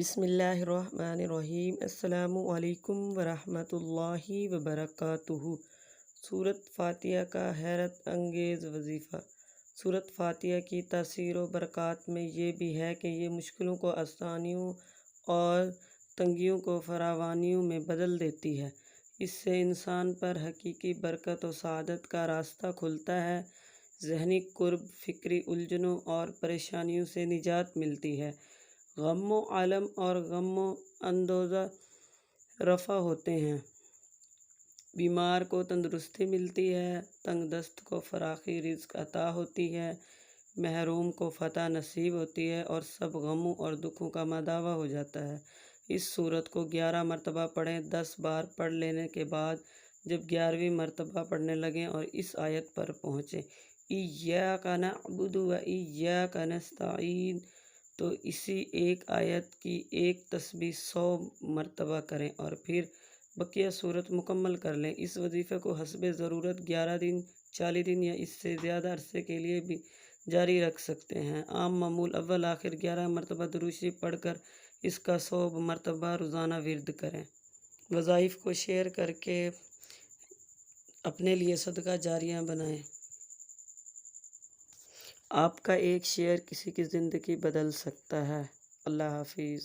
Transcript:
بسم اللہ الرحمن الرحیم۔ السلام علیکم ورحمۃ اللہ وبرکاتہ۔ سورۃ فاتحہ کا حیرت انگیز وظیفہ۔ سورۃ فاتحہ کی تاثیر و برکات میں یہ بھی ہے کہ یہ مشکلوں کو آسانیوں اور تنگیوں کو فراوانیوں میں بدل دیتی ہے۔ اس سے انسان پر حقیقی برکت و سعادت کا راستہ کھلتا ہے، ذہنی کرب، فکری الجھنوں اور پریشانیوں سے نجات ملتی ہے، غم و عالم اور غم و اندوزہ رفع ہوتے ہیں، بیمار کو تندرستی ملتی ہے، تنگ دست کو فراخی رزق عطا ہوتی ہے، محروم کو فتح نصیب ہوتی ہے اور سب غموں اور دکھوں کا مداوع ہو جاتا ہے۔ اس سورت کو 11 مرتبہ پڑھیں۔ 10 بار پڑھ لینے کے بعد جب 11ویں مرتبہ پڑھنے لگیں اور اس آیت پر پہنچیں ایاک نعبد و ایاک نستعین، تو اسی ایک آیت کی ایک تسبیح 100 مرتبہ کریں اور پھر بقیہ سورت مکمل کر لیں۔ اس وظیفے کو حسب ضرورت 11 دن، 40 دن یا اس سے زیادہ عرصے کے لیے بھی جاری رکھ سکتے ہیں۔ عام معمول اول آخر 11 مرتبہ درود شریف پڑھ کر اس کا 100 مرتبہ روزانہ ورد کریں۔ وظائف کو شیئر کر کے اپنے لیے صدقہ جاریہ بنائیں۔ آپ کا ایک شیئر کسی کی زندگی بدل سکتا ہے۔ اللہ حافظ۔